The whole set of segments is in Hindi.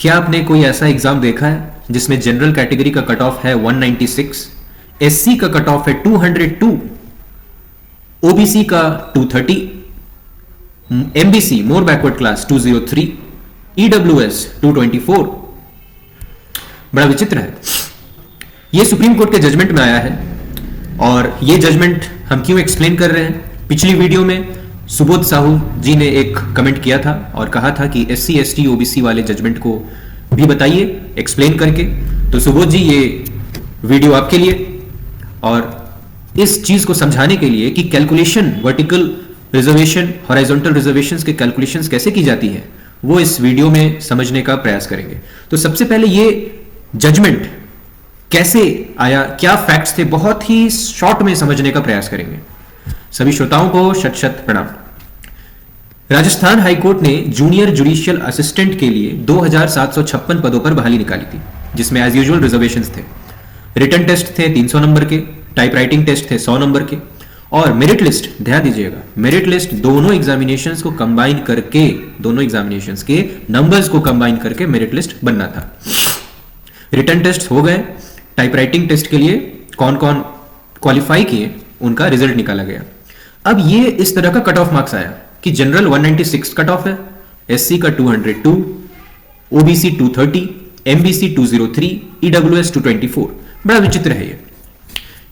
क्या आपने कोई ऐसा एग्जाम देखा है जिसमें जनरल कैटेगरी का कट ऑफ है 196, एससी का कट ऑफ है 202, ओबीसी का 230, एमबीसी मोर बैकवर्ड क्लास 203, ईडब्ल्यूएस 224? बड़ा विचित्र है। यह सुप्रीम कोर्ट के जजमेंट में आया है और यह जजमेंट हम क्यों एक्सप्लेन कर रहे हैं। पिछली वीडियो में सुबोध साहू जी ने एक कमेंट किया था और कहा था कि एससी एसटी ओबीसी वाले जजमेंट को भी बताइए एक्सप्लेन करके। तो सुबोध जी, ये वीडियो आपके लिए, और इस चीज को समझाने के लिए कि calculation vertical reservation horizontal reservations के कैलकुलेशंस कैसे की जाती है, वो इस वीडियो में समझने का प्रयास करेंगे। तो सबसे पहले ये जजमेंट कैसे आया, क्या फैक्ट्स थे, बहुत ही शॉर्ट में समझने का प्रयास करेंगे। सभी श्रोताओं को शत शत प्रणाम। राजस्थान हाईकोर्ट ने जूनियर जुडिशियल असिस्टेंट के लिए 2756 पदों पर बहाली निकाली थी, जिसमें एज यूजुअल रिजर्वेशंस थे। रिटन टेस्ट थे 300 नंबर के, टाइप राइटिंग टेस्ट थे 100 नंबर के, और मेरिट लिस्ट, ध्यान दीजिएगा, मेरिट लिस्ट दोनों एग्जामिनेशंस को कंबाइन करके, दोनों एग्जामिनेशंस के नंबर्स को कंबाइन करके मेरिट लिस्ट बनना था। रिटन टेस्ट हो गए, टाइप राइटिंग टेस्ट के लिए कौन कौन क्वालिफाई किए उनका रिजल्ट निकाला गया। अब ये इस तरह का कट ऑफ मार्क्स आया कि जनरल 196 कट ऑफ है, एससी का 202, ओबीसी 230, एमबीसी 203, ईडब्ल्यूएस 224। बड़ा विचित्र है ये।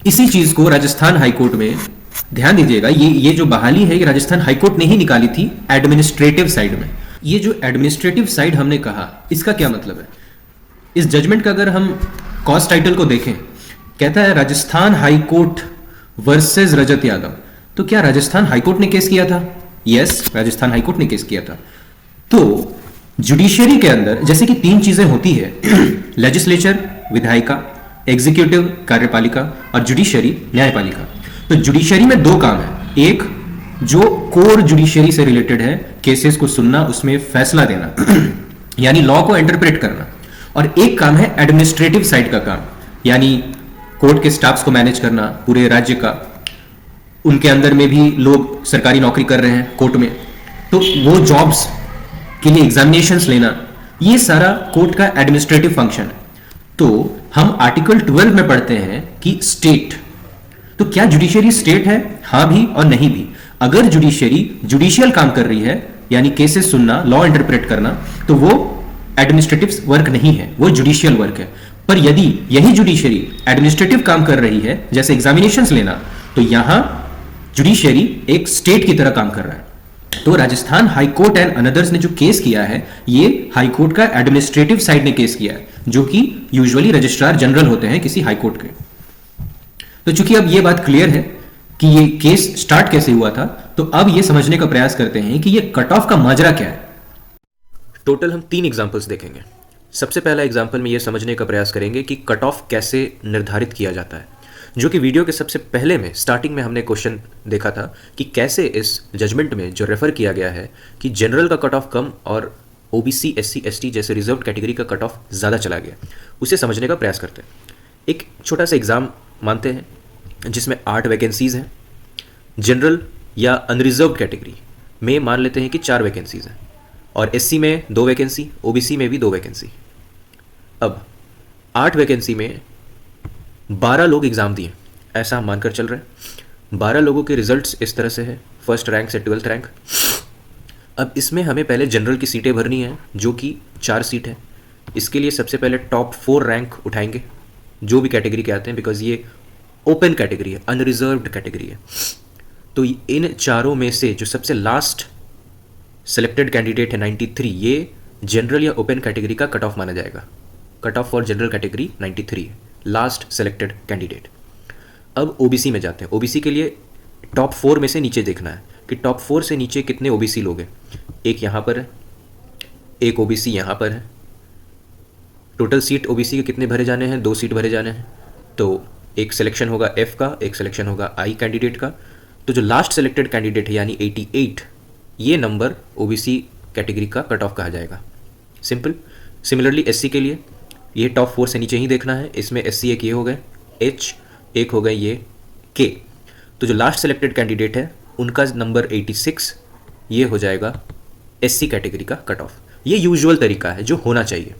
इसी चीज को राजस्थान हाईकोर्ट में, ध्यान दीजिएगा, ये जो बहाली है ये राजस्थान हाईकोर्ट ने ही निकाली थी एडमिनिस्ट्रेटिव साइड में। ये जो एडमिनिस्ट्रेटिव साइड हमने कहा, इसका क्या मतलब है? इस जजमेंट का अगर हम कॉज टाइटल को देखें, कहता है राजस्थान हाईकोर्ट वर्सेस रजत यादव। तो क्या राजस्थान हाईकोर्ट ने केस किया था? यस, राजस्थान हाईकोर्ट ने केस किया था। तो जुडिशरी के अंदर जैसे कि तीन चीजें होती है, लेजिस्लेचर विधायिका, एग्जीक्यूटिव कार्यपालिका, और जुडिशरी न्यायपालिका। तो जुडिशरी में दो काम है, एक जो कोर जुडिशरी से रिलेटेड है, केसेस को सुनना, उसमें फैसला देना यानी लॉ को इंटरप्रेट करना, और एक काम है एडमिनिस्ट्रेटिव साइड का काम, यानी कोर्ट के स्टाफ्स को मैनेज करना, पूरे राज्य का, उनके अंदर में भी लोग सरकारी नौकरी कर रहे हैं कोर्ट में, तो वो जॉब्स के लिए एग्जामिनेशंस लेना, ये सारा कोर्ट का एडमिनिस्ट्रेटिव फंक्शन है। तो हम आर्टिकल 12 में पढ़ते हैं कि स्टेट, तो क्या जुडिशरी स्टेट है? हां भी और नहीं भी। अगर जुडिशरी जुडिशियल काम कर रही है, यानी केसेस सुनना, लॉ इंटरप्रेट करना, तो वो एडमिनिस्ट्रेटिव वर्क नहीं है, वो जुडिशियल वर्क है। पर यदि यही जुडिशरी एडमिनिस्ट्रेटिव काम कर रही है, जैसे एग्जामिनेशंस लेना, तो यहां जुडिशरी एक स्टेट की तरह काम कर रहा है। तो राजस्थान हाईकोर्ट एंड अनदर्स ने जो केस किया है, ये हाईकोर्ट का एडमिनिस्ट्रेटिव साइड ने केस किया है, जो कि यूजुअली रजिस्ट्रार जनरल होते हैं किसी हाईकोर्ट के। तो चूंकि अब ये बात क्लियर है कि ये केस स्टार्ट कैसे हुआ था, तो अब ये समझने का प्रयास करते हैं कि ये कट ऑफ का माजरा क्या है। टोटल हम 3 एग्जांपल्स देखेंगे। सबसे पहला एग्जांपल में ये समझने का प्रयास करेंगे कि कट ऑफ कैसे निर्धारित किया जाता है, जो कि वीडियो के सबसे पहले में स्टार्टिंग में हमने क्वेश्चन देखा था कि कैसे इस जजमेंट में जो रेफर किया गया है कि जनरल का कट ऑफ कम और ओबीसी एससी एसटी जैसे रिजर्व कैटेगरी का कट ऑफ ज़्यादा चला गया, उसे समझने का प्रयास करते हैं। एक छोटा सा एग्जाम मानते हैं जिसमें 8 वैकेंसीज़ हैं। जनरल या अनरिजर्व कैटेगरी में मान लेते हैं कि 4 वैकेंसीज़ हैं, और एससी में 2 वैकेंसी, ओबीसी में भी 2 वैकेंसी। अब 8 वैकेंसी में 12 लोग एग्ज़ाम दिए, ऐसा हम मानकर चल रहे हैं। 12 लोगों के रिजल्ट्स इस तरह से है, फर्स्ट रैंक से 12th रैंक। अब इसमें हमें पहले जनरल की सीटें भरनी है, जो कि 4 सीट है। इसके लिए सबसे पहले टॉप 4 रैंक उठाएंगे, जो भी कैटेगरी के आते हैं, बिकॉज ये ओपन कैटेगरी है, अनरिजर्व्ड कैटेगरी है। तो इन चारों में से जो सबसे लास्ट सेलेक्टेड कैंडिडेट है 93, ये जनरल या ओपन कैटेगरी का कट ऑफ माना जाएगा। Cut off for general category 93 है, लास्ट सेलेक्टेड कैंडिडेट। अब ओबीसी में जाते हैं। ओबीसी के लिए टॉप 4 में से नीचे देखना है कि टॉप 4 से नीचे कितने ओबीसी लोग हैं। एक यहाँ पर है, एक ओबीसी यहाँ पर है। टोटल सीट ओबीसी के कितने भरे जाने हैं? 2 सीट भरे जाने हैं। तो एक सिलेक्शन होगा एफ का, एक सिलेक्शन होगा आई कैंडिडेट का। तो जो लास्ट सेलेक्टेड कैंडिडेट है यानी 88, ये नंबर ओबीसी कैटेगरी का कट ऑफ कहा जाएगा। सिंपल। सिमिलरली एससी के लिए ये टॉप 4 से नीचे ही देखना है। इसमें एससी एक ये हो गए एच, एक हो गए ये के। तो जो लास्ट सेलेक्टेड कैंडिडेट है उनका नंबर 86, ये हो जाएगा एससी कैटेगरी का कट ऑफ। ये यूजुअल तरीका है जो होना चाहिए।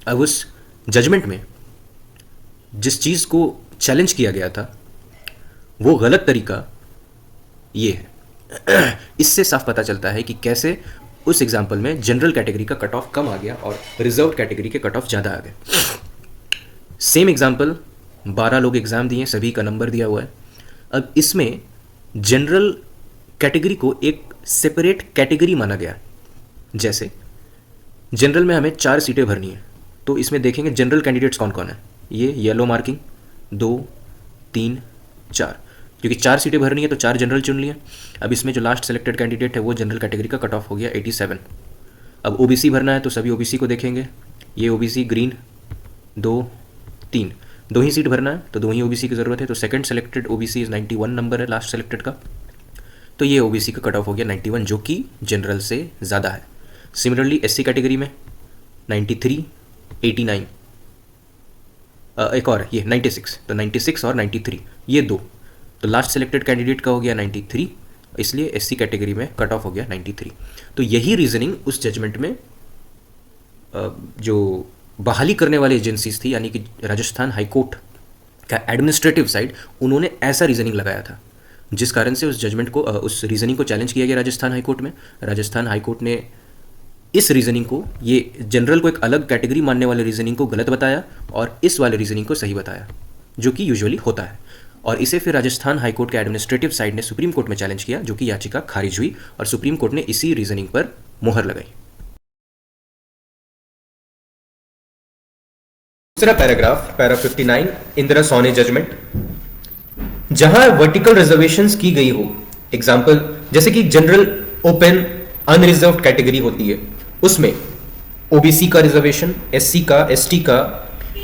अब उस जजमेंट में जिस चीज़ को चैलेंज किया गया था वो गलत तरीका ये है। इससे साफ पता चलता है कि कैसे उस एग्जाम्पल में जनरल कैटेगरी का कट ऑफ कम आ गया और रिजर्व कैटेगरी के कट ऑफ ज़्यादा आ गए। सेम एग्जाम्पल, 12 लोग एग्ज़ाम दिए, सभी का नंबर दिया हुआ है। अब इसमें जनरल कैटेगरी को एक सेपरेट कैटेगरी माना गया। जैसे जनरल में हमें 4 सीटें भरनी है, तो इसमें देखेंगे जनरल कैंडिडेट्स कौन कौन है। ये येलो मार्किंग 2, 3, 4, क्योंकि 4 सीटें भरनी है तो 4 जनरल चुन लिए। अब इसमें जो लास्ट सेलेक्टेड कैंडिडेट है वो जनरल कैटेगरी का कट ऑफ हो गया 87। अब ओबीसी भरना है तो सभी ओबीसी को देखेंगे। ये ओबीसी ग्रीन 2, 3, 2 ही सीट भरना है तो 2 ही ओबीसी की ज़रूरत है, तो सेकंड सेलेक्टेड ओबीसी 91 नंबर है लास्ट सेलेक्टेड का, तो ये ओबीसी का कट ऑफ हो गया 91, जो कि जनरल से ज़्यादा है। सिमिलरली एससी कैटेगरी में 93, 89, एक और ये 96, तो 96 और 93 ये 2, तो लास्ट सेलेक्टेड कैंडिडेट का हो गया 93, इसलिए एससी कैटेगरी में कट ऑफ हो गया 93। तो यही रीजनिंग उस जजमेंट में जो बहाली करने वाली एजेंसीज थी, यानी कि राजस्थान हाईकोर्ट का एडमिनिस्ट्रेटिव साइड, उन्होंने ऐसा रीजनिंग लगाया था, जिस कारण से उस जजमेंट को, उस रीजनिंग को चैलेंज किया गया राजस्थान हाईकोर्ट में। राजस्थान हाईकोर्ट ने इस रीजनिंग को, ये जनरल को एक अलग कैटेगरी मानने वाले रीजनिंग को गलत बताया और इस वाले रीजनिंग को सही बताया, जो कि यूजुअली होता है। और इसे फिर राजस्थान हाईकोर्ट के एडमिनिस्ट्रेटिव साइड ने सुप्रीम कोर्ट में चैलेंज किया, जो कि याचिका खारिज हुई और सुप्रीम कोर्ट ने इसी रीजनिंग पर मुहर लगाई। दूसरा पैराग्राफ, पैरा 59, इंदिरा सोने जजमेंट, जहां वर्टिकल रिजर्वेशंस की गई हो। एग्जांपल, जैसे कि जनरल, ओपन, अनरिजर्व्ड कैटेगरी होती है, उसमें ओबीसी का रिजर्वेशन, एससी का, एसटी का,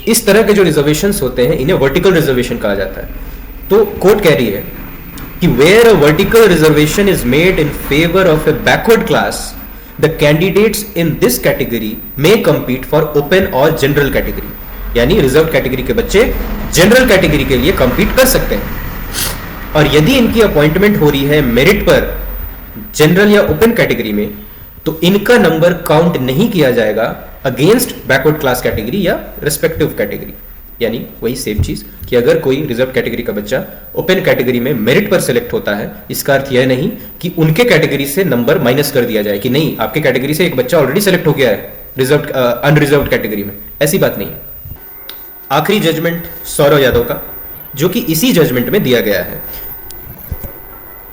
इस तरह के जो रिजर्वेशंस होते हैं इन्हें वर्टिकल रिजर्वेशन कहा जाता है। तो कोर्ट कह रही है कि where a vertical reservation is made in favour of a backward class, the candidates in this category may compete for open और जनरल कैटेगरी, यानी रिजर्व कैटेगरी के बच्चे जनरल कैटेगरी के लिए compete कर सकते हैं। और यदि इनकी अपॉइंटमेंट हो रही है मेरिट पर जनरल या ओपन कैटेगरी में, तो इनका नंबर काउंट नहीं किया जाएगा अगेंस्ट बैकवर्ड क्लास कैटेगरी या रिस्पेक्टिव कैटेगरी। यानी वही सेम चीज कि अगर कोई रिजर्व कैटेगरी का बच्चा ओपन कैटेगरी में मेरिट पर सिलेक्ट होता है, इसका अर्थ यह नहीं कि उनके कैटेगरी से नंबर माइनस कर दिया जाए कि नहीं, आपके कैटेगरी से एक बच्चा ऑलरेडी सिलेक्ट हो गया है रिजर्व अनरिजर्व्ड कैटेगरी में, ऐसी बात नहीं है। आखिरी जजमेंट सौरव यादव का, जो कि इसी जजमेंट में दिया गया है।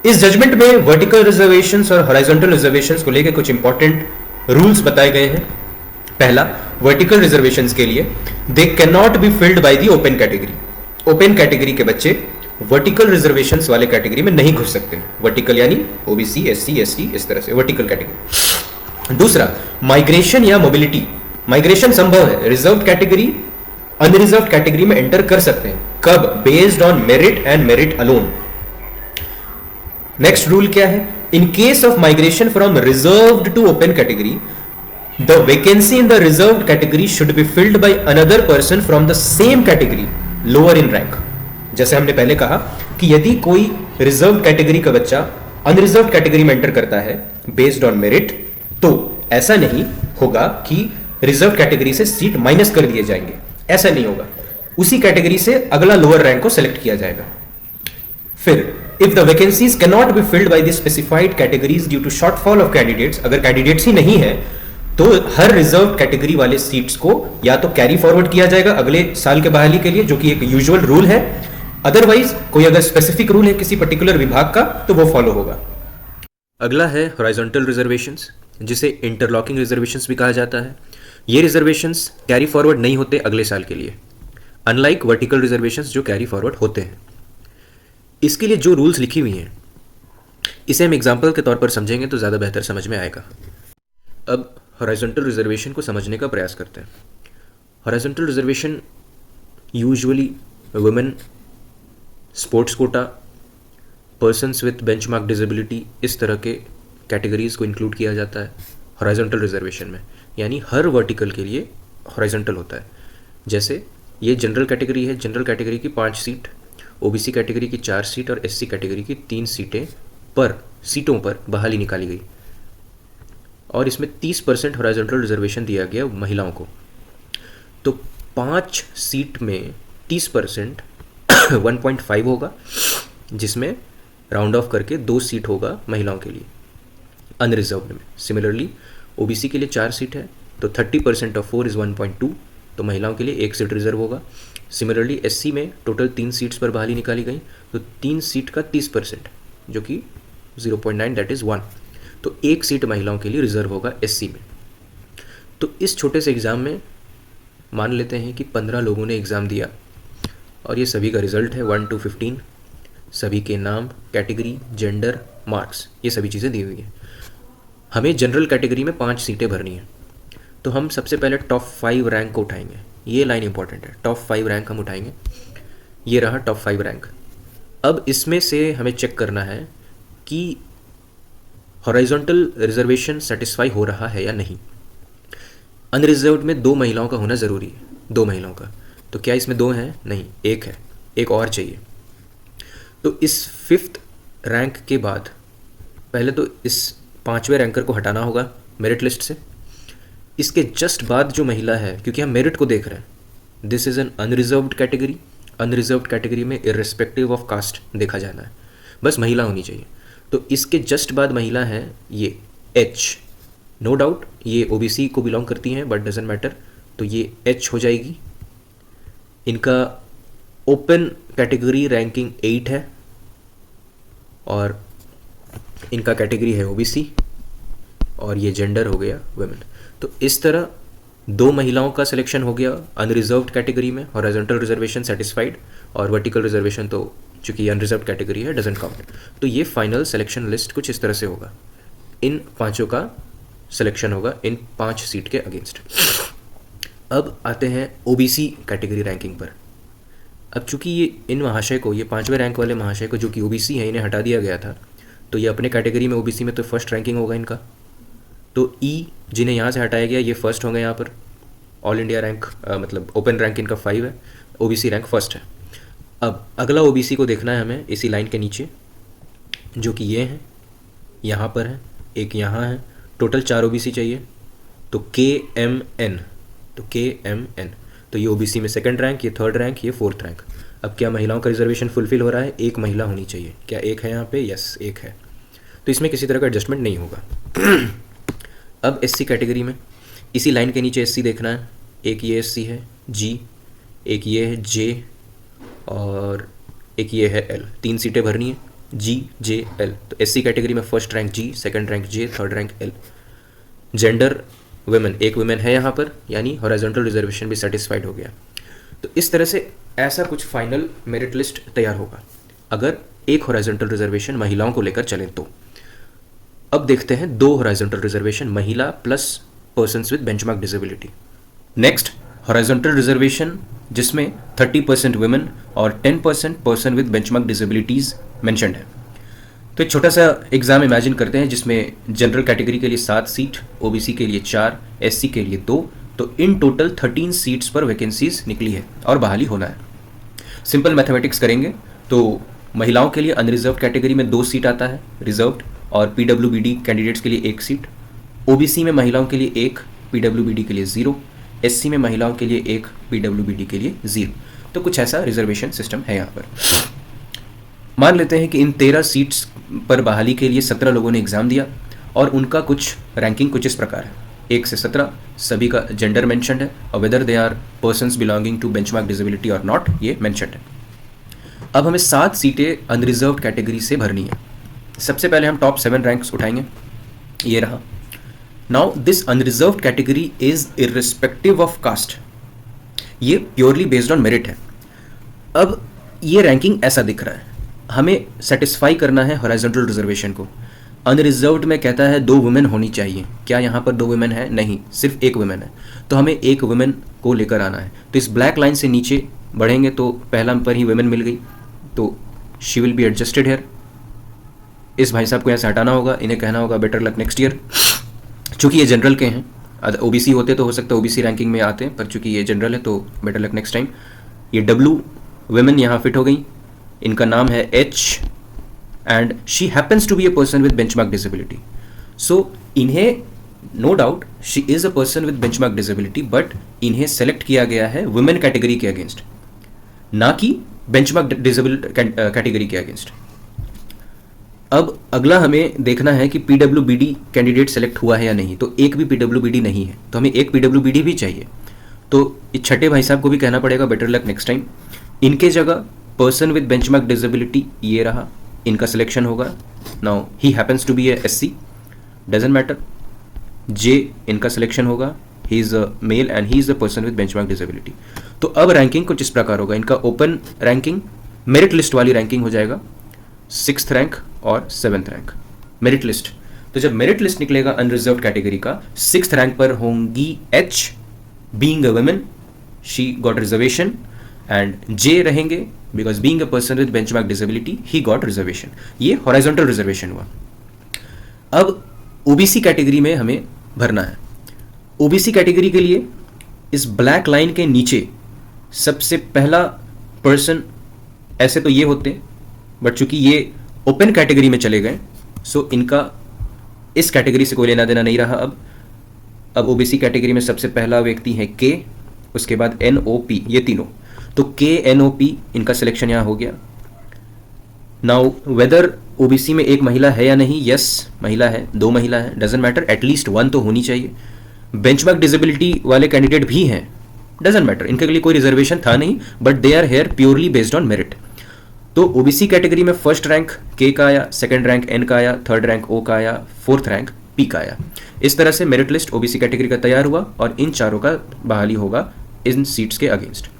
इस जजमेंट में वर्टिकल रिजर्वेशंस और हॉरिजॉन्टल रिजर्वेशंस को लेकर कुछ इंपॉर्टेंट रूल्स बताए गए हैं। पहला, वर्टिकल रिजर्वेशंस के लिए they can not be filled by the open category. Open category के बच्चे वर्टिकल रिजर्वेशंस वाले कैटेगरी में नहीं घुस सकते। वर्टिकल यानी ओबीसी, एससी, एसटी, इस तरह से वर्टिकल कैटेगरी। दूसरा, माइग्रेशन या मोबिलिटी, माइग्रेशन संभव है, रिजर्व कैटेगरी अनरिजर्व कैटेगरी में एंटर कर सकते हैं। कब? Based on merit and merit alone. Next rule क्या है? In case of migration from reserved to open category, the vacancy in the reserved category should be filled by another person from the same category lower in rank. जैसे हमने पहले कहा कि यदि कोई रिजर्व कैटेगरी का बच्चा अनरिजर्व कैटेगरी में एंटर करता है बेस्ड ऑन मेरिट, तो ऐसा नहीं होगा कि रिजर्व कैटेगरी से सीट माइनस कर दिए जाएंगे, ऐसा नहीं होगा। उसी कैटेगरी से अगला लोअर रैंक को सेलेक्ट किया जाएगा। फिर if the vacancies can not be filled by the specified categories due to shortfall of candidates, अगर कैंडिडेट्स ही नहीं है तो हर रिजर्व कैटेगरी वाले सीट्स को या तो कैरी फॉरवर्ड किया जाएगा अगले साल के बहाली के लिए, जो कि एक यूजुअल रूल है। अदरवाइज कोई अगर स्पेसिफिक रूल है किसी पर्टिकुलर विभाग का तो वो फॉलो होगा। अगला है हॉरिजॉन्टल रिजर्वेशंस, जिसे इंटरलॉकिंग रिजर्वेशंस भी कहा जाता है। ये रिजर्वेशंस कैरी फॉरवर्ड नहीं होते अगले साल के लिए, अनलाइक वर्टिकल रिजर्वेशंस जो कैरी फॉरवर्ड होते हैं। इसके लिए जो रूल्स लिखी हुई हैं, इसे हम एग्जाम्पल के तौर पर समझेंगे तो ज़्यादा बेहतर समझ में आएगा। अब हॉरिजॉन्टल रिजर्वेशन को समझने का प्रयास करते हैं। Horizontal reservation usually women, sports quota, persons with benchmark disability, इस तरह के कैटेगरीज को इंक्लूड किया जाता है हॉरिजॉन्टल रिजर्वेशन में। यानी हर वर्टिकल के लिए हॉरिजॉन्टल होता है। जैसे ये जनरल कैटेगरी है, जनरल कैटेगरी की 5 सीट, ओबीसी कैटेगरी की 4 सीट और एससी कैटेगरी की 3 सीटों पर बहाली निकाली गई और इसमें 30% हॉरिजॉन्टल रिजर्वेशन दिया गया महिलाओं को। तो 5 सीट में 30% 1.5 होगा, जिसमें राउंड ऑफ करके 2 सीट होगा महिलाओं के लिए अनरिजर्व्ड में। सिमिलरली ओबीसी के लिए 4 सीट है, तो 30% ऑफ 4 इज़ 1.2, तो महिलाओं के लिए 1 सीट रिजर्व होगा। सिमिलरली एससी में टोटल 3 सीट्स पर बहाली निकाली गई, तो 3 सीट का 30% जो कि 0.9 दैट इज़ 1, तो 1 सीट महिलाओं के लिए रिजर्व होगा एससी में। तो इस छोटे से एग्ज़ाम में मान लेते हैं कि 15 लोगों ने एग्ज़ाम दिया और ये सभी का रिज़ल्ट है 1 to 15, सभी के नाम, कैटेगरी, जेंडर, मार्क्स, ये सभी चीज़ें दी हुई हैं। हमें जनरल कैटेगरी में 5 सीटें भरनी हैं, तो हम सबसे पहले टॉप 5 रैंक को उठाएंगे। ये लाइन इंपॉर्टेंट है, टॉप 5 रैंक हम उठाएंगे। ये रहा टॉप 5 रैंक। अब इसमें से हमें चेक करना है कि हॉरिजॉन्टल रिजर्वेशन सेटिस्फाई हो रहा है या नहीं। अनरिजर्व्ड में 2 महिलाओं का होना ज़रूरी है, 2 महिलाओं का, तो क्या इसमें 2 हैं? नहीं, 1 है, एक और चाहिए। तो इस 5th रैंक के बाद पहले तो इस 5वें रैंकर को हटाना होगा मेरिट लिस्ट से। इसके जस्ट बाद जो महिला है, क्योंकि हम मेरिट को देख रहे हैं, this is an unreserved category. Unreserved category में इर्रेस्पेक्टिव ऑफ कास्ट देखा जाना है, बस महिला होनी चाहिए। तो इसके जस्ट बाद महिला है ये एच, नो डाउट ये ओबीसी को बिलोंग करती हैं बट डजेंट मैटर, तो ये एच हो जाएगी। इनका ओपन कैटेगरी रैंकिंग 8 है और इनका कैटेगरी है ओबीसी और ये जेंडर हो गया वुमेन। तो इस तरह 2 महिलाओं का सिलेक्शन हो गया अनरिजर्व्ड कैटेगरी में, हॉरिजॉन्टल रिजर्वेशन सेटिस्फाइड, और वर्टिकल रिजर्वेशन तो चूंकि अनरिजर्व्ड कैटेगरी है डजंट काउंट। तो ये फाइनल सिलेक्शन लिस्ट कुछ इस तरह से होगा। इन 5 का सिलेक्शन होगा इन 5 सीट के अगेंस्ट। अब आते हैं ओबीसी कैटेगरी रैंकिंग पर। अब चूंकि ये इन महाशय को, ये 5वें रैंक वाले महाशय को जो कि ओबीसी है, इन्हें हटा दिया गया था, तो ये अपने कैटेगरी में ओबीसी में तो फर्स्ट रैंकिंग होगा इनका। तो ई जिन्हें यहाँ से हटाया गया ये फर्स्ट होंगे यहाँ पर। ऑल इंडिया रैंक मतलब ओपन रैंक इनका 5 है, ओबीसी रैंक फर्स्ट है। अब अगला ओबीसी को देखना है हमें इसी लाइन के नीचे, जो कि ये हैं, यहाँ पर है, एक यहाँ है, टोटल 4 ओबीसी चाहिए। तो KMN, तो KMN, तो ये ओबीसी में 2nd रैंक, ये 3rd रैंक, ये 4th रैंक। अब क्या महिलाओं का रिजर्वेशन फुलफिल हो रहा है? 1 महिला होनी चाहिए। क्या 1 है यहाँ पे? यस, 1 है। तो इसमें किसी तरह का एडजस्टमेंट नहीं होगा। अब एससी कैटेगरी में इसी लाइन के नीचे एससी देखना है। एक ये एससी है जी, एक ये है जे, और एक ये है एल। 3 सीटें भरनी है, जी जे एल। तो एससी कैटेगरी में फर्स्ट रैंक जी, 2nd रैंक जे, 3rd rank L. Gender women, एक वुमेन है यहाँ पर, यानी हॉरिजॉन्टल रिजर्वेशन भी सेटिस्फाइड हो गया। तो इस तरह से ऐसा कुछ फाइनल मेरिट लिस्ट तैयार होगा अगर एक हॉरिजॉन्टल रिजर्वेशन महिलाओं को लेकर चलें तो। अब देखते हैं 2 हॉरिजॉन्टल रिजर्वेशन महिला plus persons with benchmark disability. Next horizontal reservation जिसमें 30% वुमेन और 10% person with benchmark disabilities mentioned है। तो एक छोटा सा एग्जाम इमेजिन करते हैं जिसमें जनरल कैटेगरी के लिए 7 सीट, ओबीसी के लिए 4, एससी के लिए 2, तो इन टोटल 13 सीट्स पर वैकेंसीज निकली है और बहाली होना है। सिंपल मैथमेटिक्स करेंगे तो महिलाओं के लिए अनरिजर्व कैटेगरी में 2 सीट आता है रिजर्व्ड, और पीडब्ल्यूबीडी कैंडिडेट्स के लिए 1 सीट, ओबीसी में महिलाओं के लिए 1, पीडब्ल्यूबीडी के लिए 0, एससी में महिलाओं के लिए 1, पीडब्ल्यूबीडी के लिए 0। तो कुछ ऐसा रिजर्वेशन सिस्टम है यहाँ पर। मान लेते हैं कि इन 13 सीट्स पर बहाली के लिए 17 लोगों ने एग्ज़ाम दिया और उनका कुछ रैंकिंग कुछ इस प्रकार है, 1 से 17, सभी का जेंडर मेंशन्ड है और whether they are persons belonging to benchmark disability और नॉट, ये मेंशन्ड है। अब हमें 7 सीटें अनरिजर्व्ड कैटेगरी से भरनी है। सबसे पहले हम टॉप 7 रैंक्स उठाएंगे, ये रहा। Now this unreserved category is irrespective of caste, ये प्योरली बेस्ड ऑन मेरिट है। अब ये रैंकिंग ऐसा दिख रहा है, हमें सेटिस्फाई करना है हॉरिजॉन्टल रिजर्वेशन को। अनरिजर्व्ड में कहता है 2 वुमेन होनी चाहिए, क्या यहाँ पर 2 वुमेन है? नहीं, सिर्फ 1 वुमेन है, तो हमें 1 वुमेन को लेकर आना है। तो इस ब्लैक लाइन से नीचे बढ़ेंगे तो पहला पर ही वुमेन मिल गई, तो she will be adjusted here. इस भाई साहब को यहाँ से हटाना होगा, इन्हें कहना होगा बेटर लक नेक्स्ट ईयर। चूँकि ये जनरल के हैं, ओबीसी होते तो हो सकता है ओबीसी रैंकिंग में आते हैं, पर चूँकि ये जनरल है तो बेटर लक नेक्स्ट टाइम। ये डब्ल्यू वुमेन यहाँ फिट हो गई, इनका नाम है H and she happens to be a person with benchmark disability. So इन्हें no doubt she is a person with benchmark disability, but इन्हें सेलेक्ट किया गया है वुमेन कैटेगरी के अगेंस्ट, ना कि बेंचमार्क डिसेबल कैटेगरी के अगेंस्ट। अब अगला हमें देखना है कि पीडब्ल्यूबीडी कैंडिडेट सेलेक्ट हुआ है या नहीं। तो एक भी पीडब्ल्यूबीडी नहीं है, तो हमें एक पीडब्ल्यूबीडी भी चाहिए। तो इस छठे भाई साहब को भी कहना पड़ेगा बेटर लक नेक्स्ट टाइम। इनके जगह पर्सन विद बेंचमार्क डिसेबिलिटी ये रहा, इनका सिलेक्शन होगा। Now he happens to be a SC, doesn't matter. J इनका सिलेक्शन होगा, he is a male and he is a person with benchmark disability. तो अब रैंकिंग कुछ इस प्रकार होगा। इनका ओपन रैंकिंग मेरिट लिस्ट वाली रैंकिंग हो जाएगा, 6th रैंक और 7th रैंक मेरिट लिस्ट। तो जब मेरिट लिस्ट निकलेगा अनरिजर्व्ड कैटेगरी का, 6th रैंक पर होंगी H, being a women she got reservation, and J रहेंगे because being a person with benchmark disability he got reservation. ये हॉरिजॉन्टल रिजर्वेशन हुआ। अब ओबीसी कैटेगरी में हमें भरना है। ओबीसी कैटेगरी के लिए इस ब्लैक लाइन के नीचे सबसे पहला पर्सन, ऐसे तो ये होते, बट चूंकि ये ओपन कैटेगरी में चले गए, सो इनका इस कैटेगरी से कोई लेना देना नहीं रहा। अब ओबीसी कैटेगरी में सबसे पहला व्यक्ति है के, उसके बाद एनओपी, ये तीनों। तो के एनओपी इनका सिलेक्शन यहाँ हो गया। नाउ वेदर ओबीसी में एक महिला है या नहीं, यस महिला है, 2 महिला है, डजेंट मैटर, एटलीस्ट 1 तो होनी चाहिए। बेंचमार्क डिसेबिलिटी वाले कैंडिडेट भी हैं, डजेंट मैटर, इनके लिए कोई रिजर्वेशन था नहीं, but they are here purely based on merit. तो ओबीसी कैटेगरी में फर्स्ट रैंक के का आया, सेकंड रैंक एन का आया, थर्ड रैंक ओ का आया, फोर्थ रैंक पी का आया। इस तरह से मेरिट लिस्ट ओबीसी कैटेगरी का तैयार हुआ और इन चारों का बहाली होगा इन सीट्स के अगेंस्ट।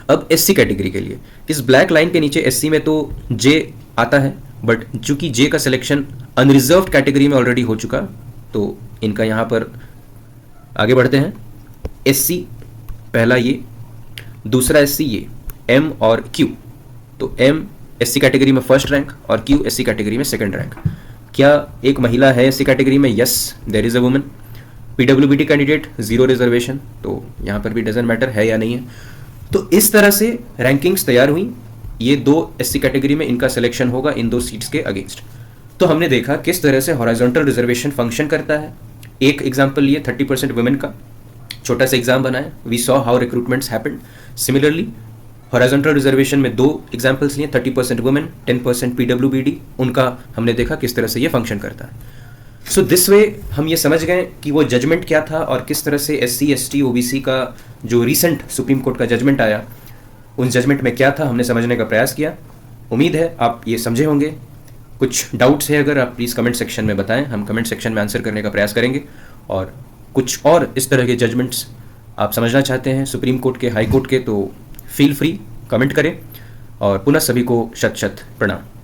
अब एससी कैटेगरी के लिए इस ब्लैक लाइन के नीचे एससी में तो जे आता है, बट चूंकि जे का सिलेक्शन अनरिजर्व्ड कैटेगरी में ऑलरेडी हो चुका, तो इनका यहाँ पर आगे बढ़ते हैं। एससी पहला ये, दूसरा एससी ये, एम और क्यू। तो एम एससी कैटेगरी में फर्स्ट रैंक और क्यू एससी कैटेगरी में सेकंड रैंक। क्या एक महिला है एससी कैटेगरी में? Yes, there is a woman. पीडब्ल्यूबीडी कैंडिडेट 0 रिजर्वेशन, तो यहाँ पर भी डजेंट मैटर है या नहीं है। तो इस तरह से रैंकिंग्स तैयार हुई। ये 2 एससी कैटेगरी में इनका सिलेक्शन होगा इन 2 सीट्स के अगेंस्ट। तो हमने देखा किस तरह से हॉरिजॉन्टल रिजर्वेशन फंक्शन करता है। एक एग्जाम्पल लिए 30% वुमेन का, छोटा सा एग्जाम बनाए, we saw how recruitments happened. Similarly horizontal reservation में 2 एग्जाम्पल्स लिए, 30% वुमेन, 10% पीडब्ल्यूबीडी, उनका हमने देखा किस तरह से ये फंक्शन करता है। सो दिस वे हम ये समझ गए कि वो जजमेंट क्या था और किस तरह से एससी एसटी ओबीसी का जो रिसेंट सुप्रीम कोर्ट का जजमेंट आया, उन जजमेंट में क्या था हमने समझने का प्रयास किया। उम्मीद है आप ये समझे होंगे। कुछ डाउट्स है अगर आप प्लीज़ कमेंट सेक्शन में बताएं, हम कमेंट सेक्शन में आंसर करने का प्रयास करेंगे। और कुछ और इस तरह के जजमेंट्स आप समझना चाहते हैं सुप्रीम कोर्ट के, हाई कोर्ट के, तो फील फ्री कमेंट करें। और पुनः सभी को शत शत प्रणाम।